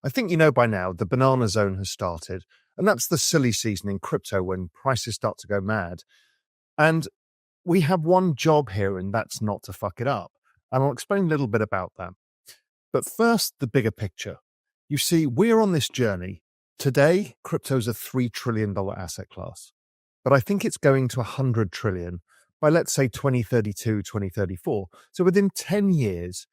I think you know by now the banana zone has started, and that's the silly season in crypto when prices start to go mad. And we have one job here, and that's not to fuck it up. And I'll explain a little bit about that. But first, the bigger picture. You see, we're on this journey. Today, crypto's a $3 trillion asset class, but I think it's going to 100 trillion by, let's say, 2032, 2034. So within 10 years,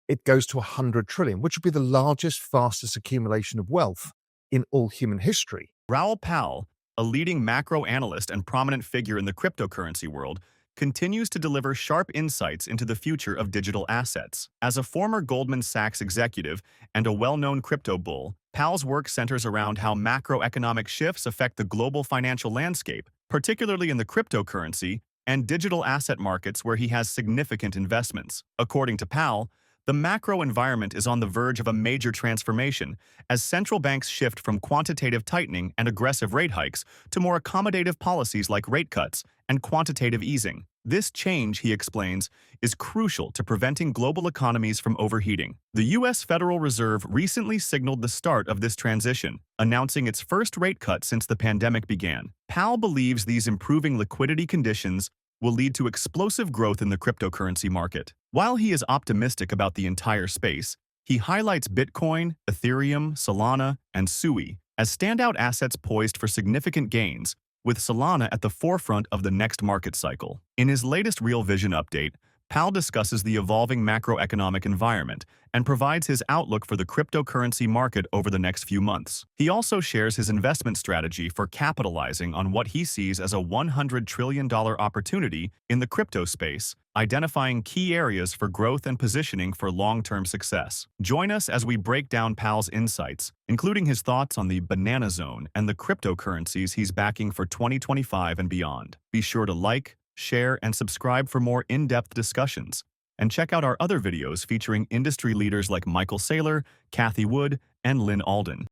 it goes to 100 trillion, which would be the largest, fastest accumulation of wealth in all human history. Raoul Pal, a leading macro analyst and prominent figure in the cryptocurrency world, continues to deliver sharp insights into the future of digital assets. As a former Goldman Sachs executive and a well-known crypto bull, Pal's work centers around how macroeconomic shifts affect the global financial landscape, particularly in the cryptocurrency and digital asset markets where he has significant investments. According to Pal, the macro environment is on the verge of a major transformation as central banks shift from quantitative tightening and aggressive rate hikes to more accommodative policies like rate cuts and quantitative easing. This change, he explains, is crucial to preventing global economies from overheating. The U.S. Federal Reserve recently signaled the start of this transition, announcing its first rate cut since the pandemic began. Powell believes these improving liquidity conditions will lead to explosive growth in the cryptocurrency market. While he is optimistic about the entire space, he highlights Bitcoin, Ethereum, Solana, and Sui as standout assets poised for significant gains, with Solana at the forefront of the next market cycle. In his latest Real Vision update, Powell discusses the evolving macroeconomic environment and provides his outlook for the cryptocurrency market over the next few months. He also shares his investment strategy for capitalizing on what he sees as a $100 trillion opportunity in the crypto space, identifying key areas for growth and positioning for long-term success. Join us as we break down Powell's insights, including his thoughts on the banana zone and the cryptocurrencies he's backing for 2025 and beyond. Be sure to like, share, and subscribe for more in-depth discussions. And check out our other videos featuring industry leaders like Michael Saylor, Kathy Wood, and Lynn Alden.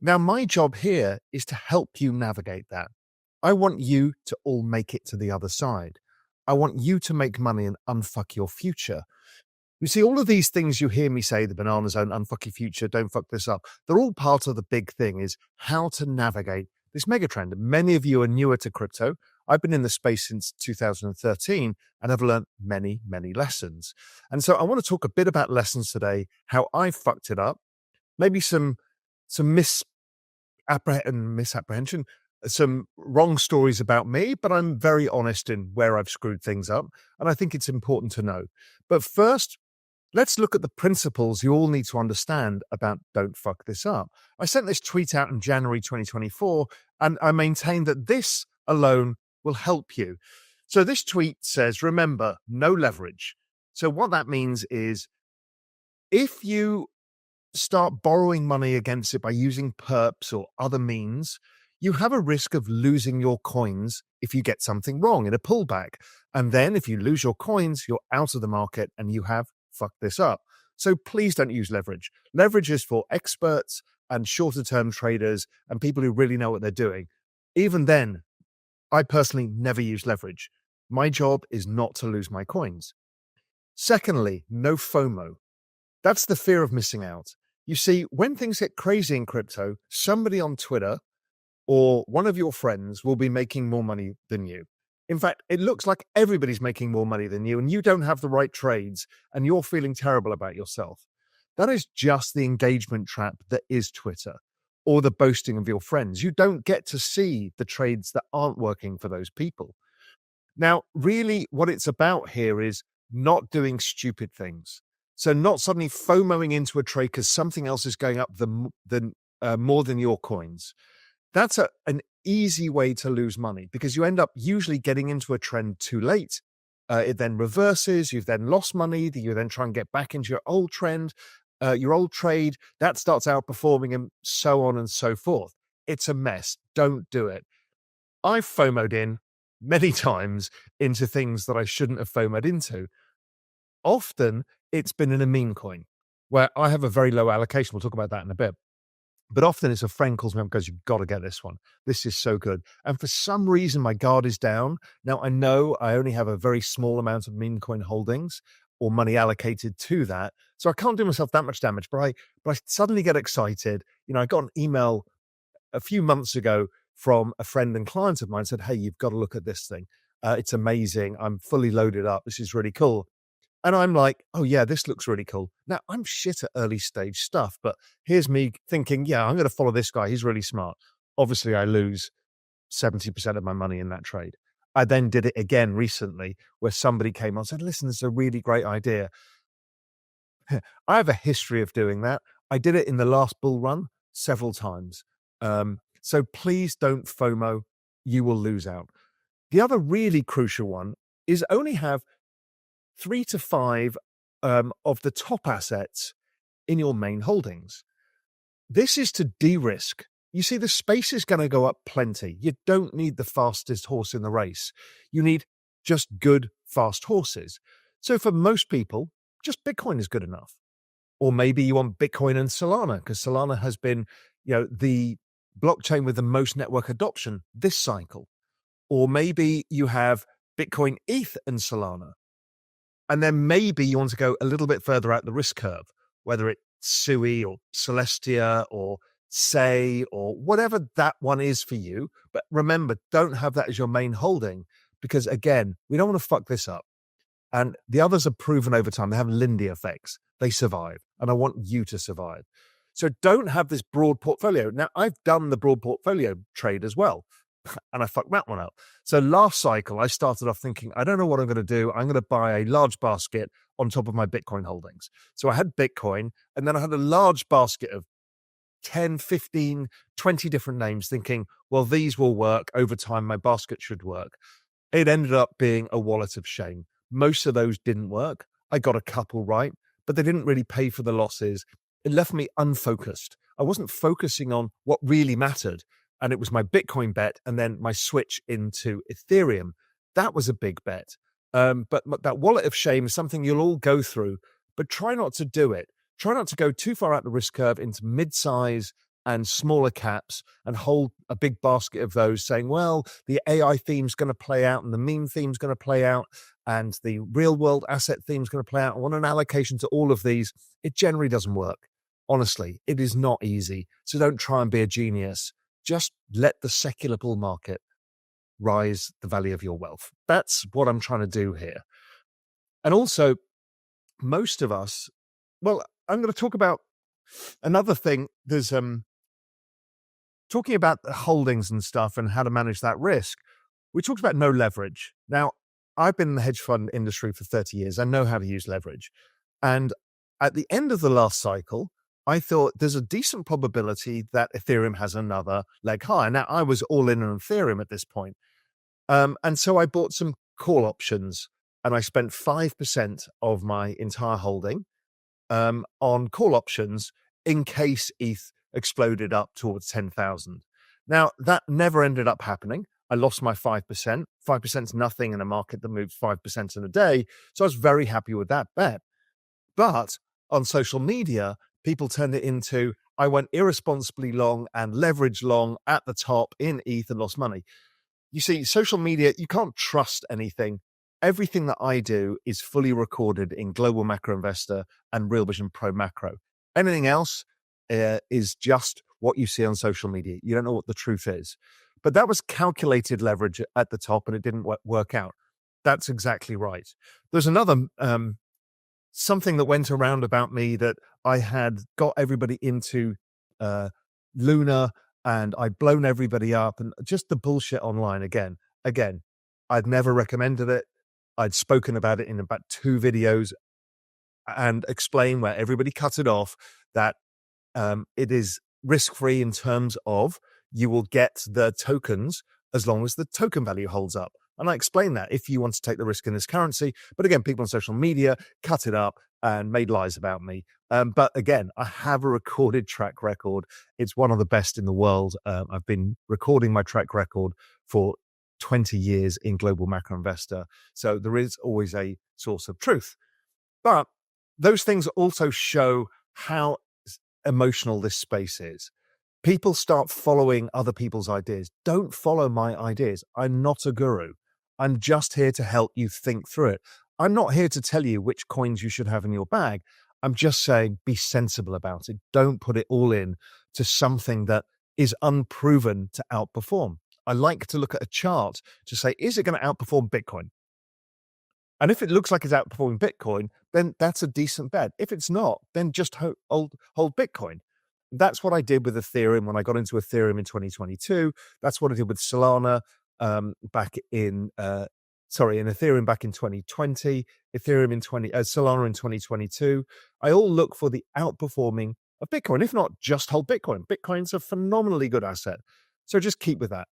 Now, my job here is to help you navigate that. I want you to all make it to the other side. I want you to make money and unfuck your future. You see, all of these things you hear me say, the banana zone, unfuck your future, don't fuck this up, they're all part of the big thing is how to navigate this megatrend. Many of you are newer to crypto. I've been in the space since 2013 and have learned many, many lessons. And so I want to talk a bit about lessons today, how I fucked it up, maybe some misapprehension, some wrong stories about me, but I'm very honest in where I've screwed things up. And I think it's important to know. But first, let's look at the principles you all need to understand about don't fuck this up. I sent this tweet out in January 2024, and I maintain that this alone will help you. So this tweet says, remember, no leverage. So what that means is if you start borrowing money against it by using perps or other means, you have a risk of losing your coins if you get something wrong in a pullback. And then if you lose your coins, you're out of the market and you have fucked this up. So please don't use leverage. Leverage is for experts and shorter term traders and people who really know what they're doing. Even then, I personally never use leverage. My job is not to lose my coins. Secondly, no FOMO. That's the fear of missing out. You see, when things get crazy in crypto, somebody on Twitter or one of your friends will be making more money than you. In fact, it looks like everybody's making more money than you and you don't have the right trades and you're feeling terrible about yourself. That is just the engagement trap that is Twitter or the boasting of your friends. You don't get to see the trades that aren't working for those people. Now, really what it's about here is not doing stupid things. So not suddenly FOMOing into a trade because something else is going up more than your coins. That's an easy way to lose money because you end up usually getting into a trend too late. It then reverses. You've then lost money. You then try and get back into your old trend, your old trade. That starts outperforming and so on and so forth. It's a mess. Don't do it. I've FOMO'd in many times into things that I shouldn't have FOMO'd into. Often it's been in a meme coin where I have a very low allocation. We'll talk about that in a bit. But often it's a friend calls me up and goes, you've got to get this one. This is so good. And for some reason, my guard is down. Now, I know I only have a very small amount of meme coin holdings. or money allocated to that. So I can't do myself that much damage, but I suddenly get excited. I got an email a few months ago from a friend and client of mine, said, "Hey, you've got to look at this thing. It's amazing. I'm fully loaded up. This is really cool." And I'm like, "Oh yeah, this looks really cool." Now I'm shit at early stage stuff, but here's me thinking, "Yeah, I'm going to follow this guy. He's really smart." Obviously, I lose 70% of my money in that trade. I then did it again recently where somebody came on and said, "Listen, this is a really great idea." I have a history of doing that. I did it in the last bull run several times. So please don't FOMO. You will lose out. The other really crucial one is only have 3 to 5 of the top assets in your main holdings. This is to de-risk. You see, the space is going to go up plenty. You don't need the fastest horse in the race. You need just good, fast horses. So for most people, just Bitcoin is good enough. Or maybe you want Bitcoin and Solana, because Solana has been, the blockchain with the most network adoption this cycle. Or maybe you have Bitcoin, ETH, and Solana. And then maybe you want to go a little bit further out the risk curve, whether it's SUI or Celestia or Say or whatever that one is for you. But remember, don't have that as your main holding, because again, we don't want to fuck this up. And the others are proven over time. They have Lindy effects. They survive. And I want you to survive. So don't have this broad portfolio. Now, I've done the broad portfolio trade as well, and I fucked that one up. So last cycle, I started off thinking, I don't know what I'm going to do. I'm going to buy a large basket on top of my Bitcoin holdings. So I had Bitcoin, and then I had a large basket of 10, 15, 20 different names, thinking, well, these will work over time. My basket should work. It ended up being a wallet of shame. Most of those didn't work. I got a couple right, but they didn't really pay for the losses. It left me unfocused. I wasn't focusing on what really mattered. And it was my Bitcoin bet and then my switch into Ethereum. That was a big bet. But that wallet of shame is something you'll all go through, but try not to do it. Try not to go too far out the risk curve into mid-size and smaller caps and hold a big basket of those, saying, well, the AI theme's going to play out and the meme theme's going to play out and the real world asset theme's going to play out. I want an allocation to all of these. It generally doesn't work. Honestly, it is not easy. So don't try and be a genius. Just let the secular bull market rise the value of your wealth. That's what I'm trying to do here. And also, most of us, well, I'm going to talk about another thing. There's talking about the holdings and stuff and how to manage that risk. We talked about no leverage. Now, I've been in the hedge fund industry for 30 years. I know how to use leverage. And at the end of the last cycle, I thought there's a decent probability that Ethereum has another leg higher. Now, I was all in on Ethereum at this point. And so I bought some call options and I spent 5% of my entire holding on call options in case ETH exploded up towards 10,000. Now, that never ended up happening. I lost my 5%. 5% is nothing in a market that moves 5% in a day. So I was very happy with that bet. But on social media, people turned it into, I went irresponsibly long and leveraged long at the top in ETH and lost money. You see, social media, you can't trust anything. Everything that I do is fully recorded in Global Macro Investor and Real Vision Pro Macro. Anything else is just what you see on social media. You don't know what the truth is. But that was calculated leverage at the top and it didn't work out. That's exactly right. There's another something that went around about me that I had got everybody into Luna and I'd blown everybody up and just the bullshit online again. I'd never recommended it. I'd spoken about it in about 2 videos and explained where everybody cut it off, that it is risk-free in terms of you will get the tokens as long as the token value holds up. And I explained that if you want to take the risk in this currency. But again, people on social media cut it up and made lies about me. But again, I have a recorded track record. It's one of the best in the world. I've been recording my track record for 20 years in Global Macro Investor. So there is always a source of truth. But those things also show how emotional this space is. People start following other people's ideas. Don't follow my ideas. I'm not a guru. I'm just here to help you think through it. I'm not here to tell you which coins you should have in your bag. I'm just saying be sensible about it. Don't put it all in to something that is unproven to outperform. I like to look at a chart to say, is it going to outperform Bitcoin? And if it looks like it's outperforming Bitcoin, then that's a decent bet. If it's not, then just hold Bitcoin. That's what I did with Ethereum when I got into Ethereum in 2022. That's what I did with Solana back in in Ethereum back in 2020, Ethereum in Solana in 2022. I all look for the outperforming of Bitcoin. If not, just hold Bitcoin. Bitcoin's a phenomenally good asset. So just keep with that.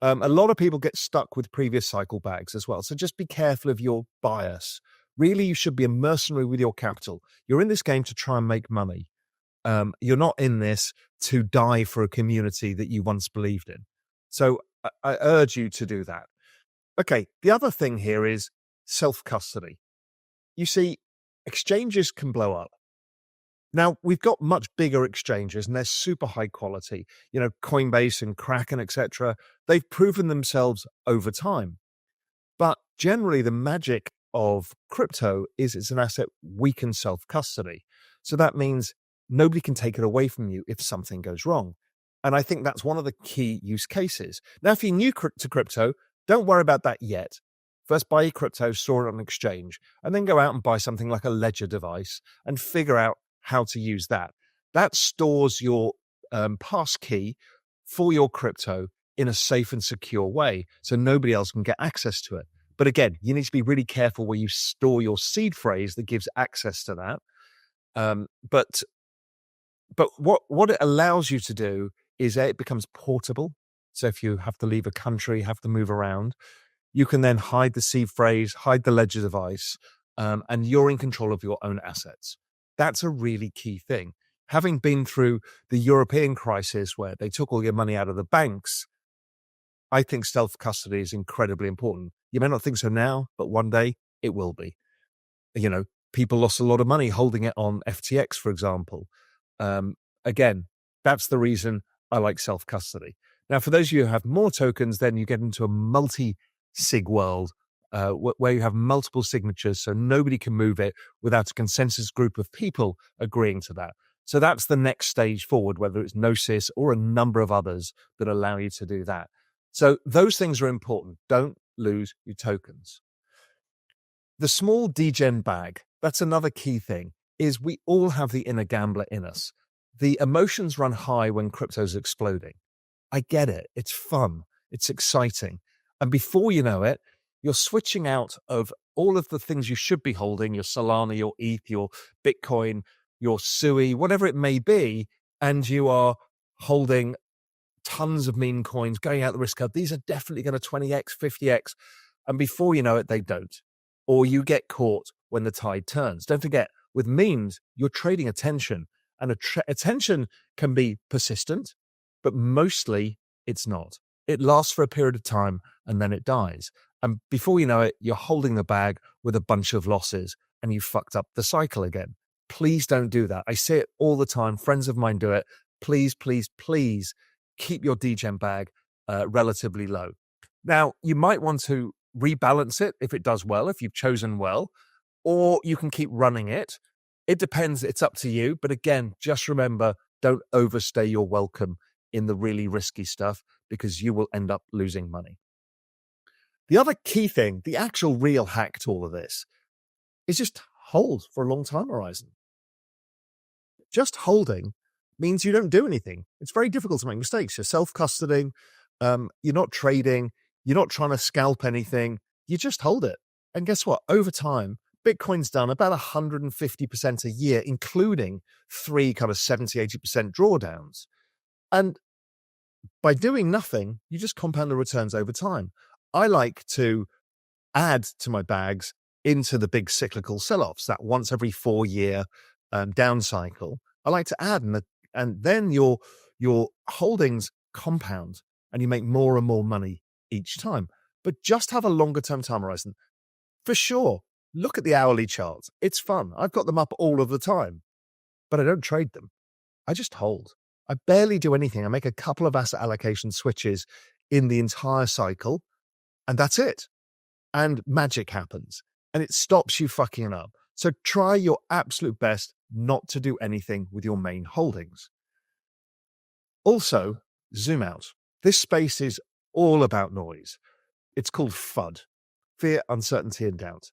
A lot of people get stuck with previous cycle bags as well. So just be careful of your bias. Really, you should be a mercenary with your capital. You're in this game to try and make money. You're not in this to die for a community that you once believed in. So I urge you to do that. Okay, the other thing here is self-custody. You see, exchanges can blow up. Now, we've got much bigger exchanges and they're super high quality. You know, Coinbase and Kraken, etc. They've proven themselves over time. But generally, the magic of crypto is it's an asset we can self-custody. So that means nobody can take it away from you if something goes wrong. And I think that's one of the key use cases. Now, if you're new to crypto, don't worry about that yet. First, buy your crypto, store it on an exchange, and then go out and buy something like a ledger device and figure out how to use that. That stores your pass key for your crypto in a safe and secure way, so nobody else can get access to it. But again, you need to be really careful where you store your seed phrase that gives access to that. But what it allows you to do is it becomes portable. So if you have to leave a country, have to move around, you can then hide the seed phrase, hide the ledger device, and you're in control of your own assets. That's a really key thing. Having been through the European crisis where they took all your money out of the banks, I think self-custody is incredibly important. You may not think so now, but one day it will be. You know, people lost a lot of money holding it on FTX, for example. Again, that's the reason I like self-custody. Now, for those of you who have more tokens, then you get into a multi-sig world where you have multiple signatures, so nobody can move it without a consensus group of people agreeing to that. So that's the next stage forward, whether it's Gnosis or a number of others that allow you to do that. So those things are important. Don't lose your tokens. The small degen bag, that's another key thing, is we all have the inner gambler in us. The emotions run high when crypto's exploding. I get it. It's fun. It's exciting. And before you know it, you're switching out of all of the things you should be holding, your Solana, your ETH, your Bitcoin, your SUI, whatever it may be, and you are holding tons of meme coins, going out the risk curve. These are definitely going to 20x, 50x. And before you know it, they don't. Or you get caught when the tide turns. Don't forget, with memes, you're trading attention. And attention can be persistent, but mostly it's not. It lasts for a period of time and then it dies. And before you know it, you're holding the bag with a bunch of losses and you fucked up the cycle again. Please don't do that. I say it all the time. Friends of mine do it. Please, please, please keep your degen bag relatively low. Now, you might want to rebalance it if it does well, if you've chosen well, or you can keep running it. It depends. It's up to you. But again, just remember, don't overstay your welcome in the really risky stuff because you will end up losing money. The other key thing, the actual real hack to all of this, is just hold for a long time horizon. Just holding means you don't do anything. It's very difficult to make mistakes. You're self-custodying, you're not trading, you're not trying to scalp anything. You just hold it. And guess what? Over time, Bitcoin's done about 150% a year, including 3 kind of 70, 80% drawdowns. And by doing nothing, you just compound the returns over time. I like to add to my bags into the big cyclical sell-offs, that once every 4-year down cycle. I like to add, and then your holdings compound and you make more and more money each time. But just have a longer term time horizon. For sure, look at the hourly charts. It's fun. I've got them up all of the time, but I don't trade them. I just hold. I barely do anything. I make a couple of asset allocation switches in the entire cycle, and that's it. And magic happens. and it stops you fucking up. So try your absolute best not to do anything with your main holdings. Also, zoom out. This space is all about noise. It's called FUD, fear, uncertainty, and doubt.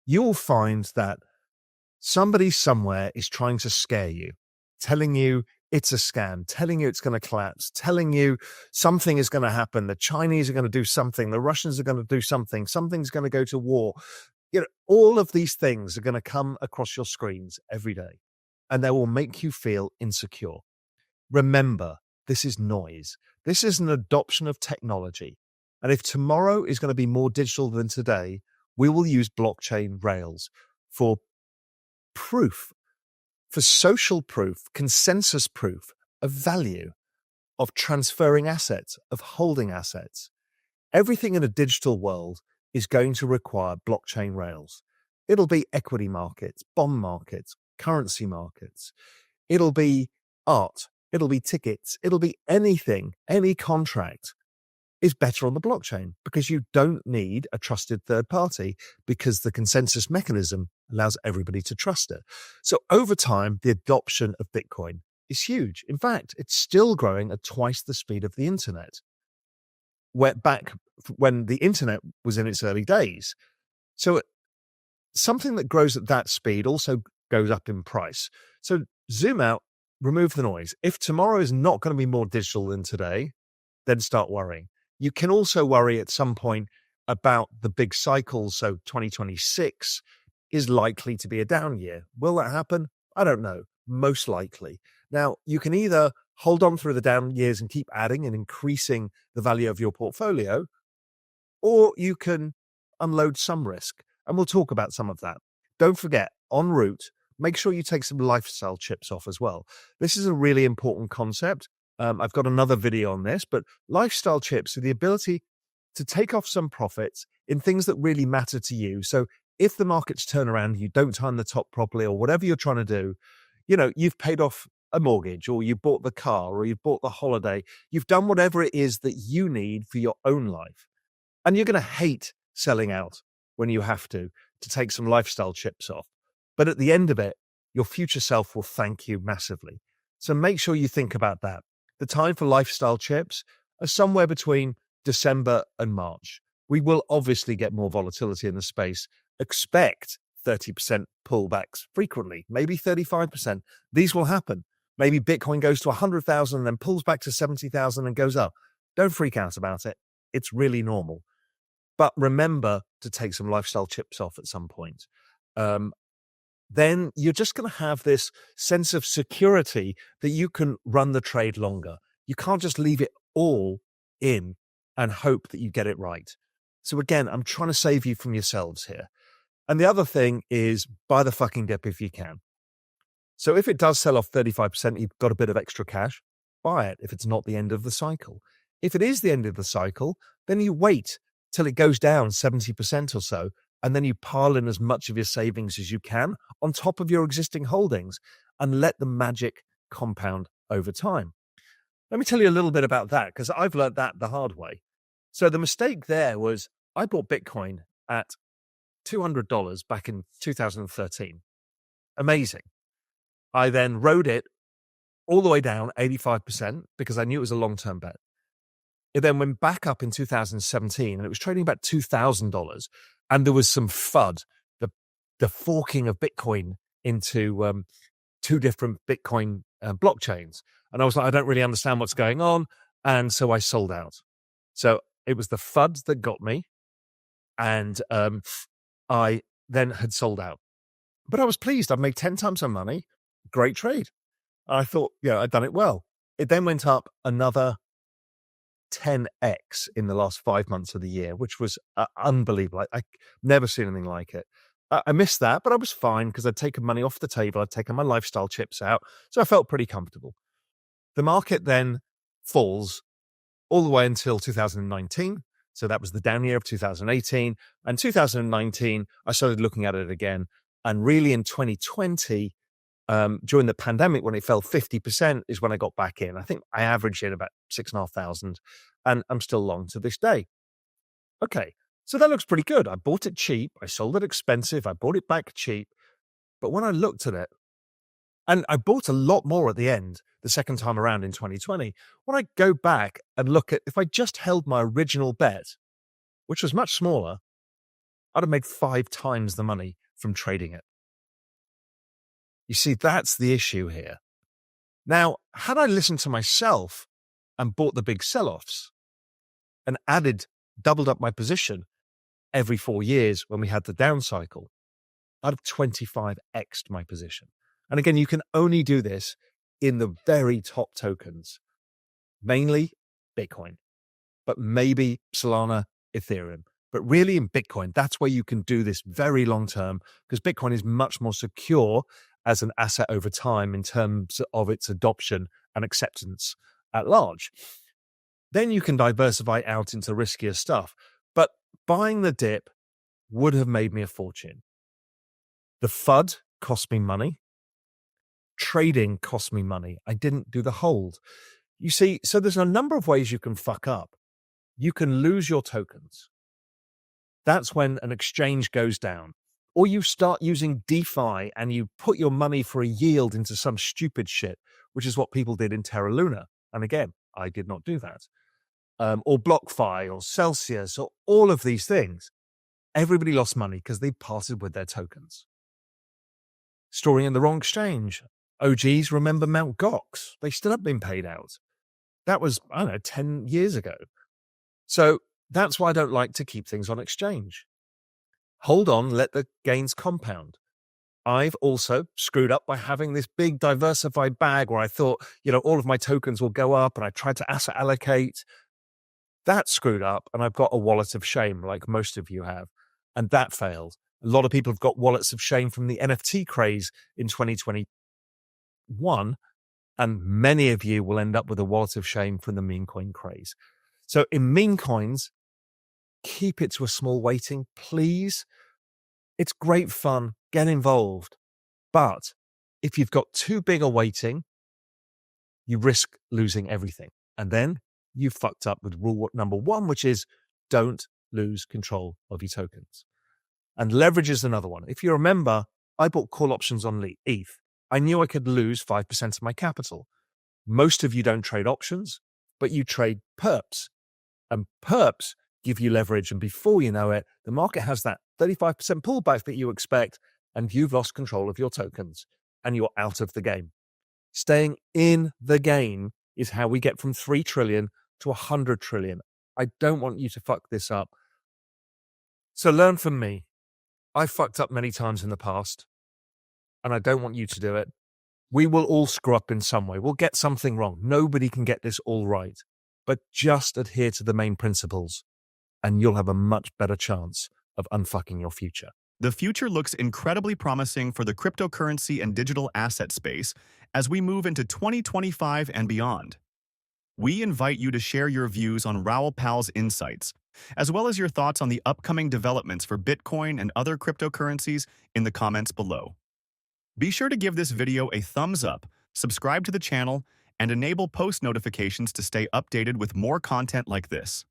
You'll find that somebody somewhere is trying to scare you, telling you it's a scam, telling you it's going to collapse, telling you something is going to happen. The Chinese are going to do something. The Russians are going to do something. Something's going to go to war. All of these things are going to come across your screens every day, and they will make you feel insecure. Remember, this is noise. This is an adoption of technology. And if tomorrow is going to be more digital than today, we will use blockchain rails for proof, for social proof, consensus proof of value, of transferring assets, of holding assets. Everything in a digital world is going to require blockchain rails. It'll be equity markets, bond markets, currency markets. It'll be art. It'll be tickets. It'll be anything, any contract is better on the blockchain because you don't need a trusted third party because the consensus mechanism allows everybody to trust it. So over time, the adoption of Bitcoin is huge. In fact, it's still growing at twice the speed of the internet. Back when the internet was in its early days. So something that grows at that speed also goes up in price. So zoom out, remove the noise. If tomorrow is not going to be more digital than today, then start worrying. You can also worry at some point about the big cycles. So 2026 is likely to be a down year. Will that happen? I don't know. Most likely. Now, you can either hold on through the down years and keep adding and increasing the value of your portfolio, or you can unload some risk. And we'll talk about some of that. Don't forget, en route, make sure you take some lifestyle chips off as well. This is a really important concept. I've got another video on this, but lifestyle chips are the ability to take off some profits in things that really matter to you. So if the markets turn around, you don't time the top properly or whatever you're trying to do, you've paid off a mortgage or you bought the car or you bought the holiday. You've done whatever it is that you need for your own life. And you're going to hate selling out when you have to take some lifestyle chips off. But at the end of it, your future self will thank you massively. So make sure you think about that. The time for lifestyle chips are somewhere between December and March. We will obviously get more volatility in the space. Expect 30% pullbacks frequently, maybe 35%. These will happen. Maybe Bitcoin goes to 100,000 and then pulls back to 70,000 and goes up. Don't freak out about it. It's really normal. But remember to take some lifestyle chips off at some point. Then you're just going to have this sense of security that you can run the trade longer. You can't just leave it all in and hope that you get it right. So again, I'm trying to save you from yourselves here. And the other thing is buy the fucking dip if you can. So if it does sell off 35%, you've got a bit of extra cash, buy it if it's not the end of the cycle. If it is the end of the cycle, then you wait till it goes down 70% or so, and then you pile in as much of your savings as you can on top of your existing holdings and let the magic compound over time. Let me tell you a little bit about that because I've learned that the hard way. So the mistake there was I bought Bitcoin at $200 back in 2013. Amazing. I then rode it all the way down 85% because I knew it was a long-term bet. It then went back up in 2017 and it was trading about $2,000. And there was some FUD, the forking of Bitcoin into two different Bitcoin blockchains. And I was like, I don't really understand what's going on. And so I sold out. So it was the FUD that got me. And I then had sold out. But I was pleased. I'd made 10 times my money. Great trade. And I thought, I'd done it well. It then went up another 10x in the last 5 months of the year, which was unbelievable. I never seen anything like it. I missed that, but I was fine because I'd taken money off the table. I'd taken my lifestyle chips out. So I felt pretty comfortable. The market then falls all the way until 2019. So that was the down year of 2018. And 2019, I started looking at it again. And really in 2020, during the pandemic, when it fell 50%, is when I got back in. I think I averaged in about 6,500, and I'm still long to this day. Okay, So that looks pretty good. I bought it cheap. I sold it expensive. I bought it back cheap. But when I looked at it, and I bought a lot more at the end, the second time around in 2020, when I go back and look at if I just held my original bet, which was much smaller, I'd have made 5 times the money from trading it. You see, that's the issue here. Now, had I listened to myself and bought the big sell-offs and doubled up my position every 4 years when we had the down cycle, I'd have 25x'd my position. And again, you can only do this in the very top tokens, mainly Bitcoin, but maybe Solana, Ethereum. But really in Bitcoin, that's where you can do this very long term, because Bitcoin is much more secure as an asset over time in terms of its adoption and acceptance at large. Then you can diversify out into riskier stuff. But buying the dip would have made me a fortune. The FUD cost me money. Trading cost me money. I didn't do the hold. You see, so there's a number of ways you can fuck up. You can lose your tokens. That's when an exchange goes down. Or you start using DeFi and you put your money for a yield into some stupid shit, which is what people did in Terra Luna. And again, I did not do that. Or BlockFi or Celsius or all of these things. Everybody lost money because they parted with their tokens. Storing in the wrong exchange. OGs remember Mt. Gox. They still have been paid out. That was, 10 years ago. So that's why I don't like to keep things on exchange. Hold on, let the gains compound. I've also screwed up by having this big diversified bag where I thought, all of my tokens will go up, and I tried to asset allocate. That screwed up, and I've got a wallet of shame like most of you have, and that failed. A lot of people have got wallets of shame from the NFT craze in 2021, and many of you will end up with a wallet of shame from the meme coin craze. So in meme coins, keep it to a small weighting, please. It's great fun. Get involved. But if you've got too big a weighting, you risk losing everything. And then you fucked up with rule number 1, which is don't lose control of your tokens. And leverage is another one. If you remember, I bought call options on ETH. I knew I could lose 5% of my capital. Most of you don't trade options, but you trade perps. And perps give you leverage. And before you know it, the market has that 35% pullback that you expect, and you've lost control of your tokens and you're out of the game. Staying in the game is how we get from 3 trillion to 100 trillion. I don't want you to fuck this up. So learn from me. I fucked up many times in the past, and I don't want you to do it. We will all screw up in some way. We'll get something wrong. Nobody can get this all right. But just adhere to the main principles, and you'll have a much better chance of unfucking your future. The future looks incredibly promising for the cryptocurrency and digital asset space as we move into 2025 and beyond. We invite you to share your views on Raoul Pal's insights, as well as your thoughts on the upcoming developments for Bitcoin and other cryptocurrencies in the comments below. Be sure to give this video a thumbs up, subscribe to the channel, and enable post notifications to stay updated with more content like this.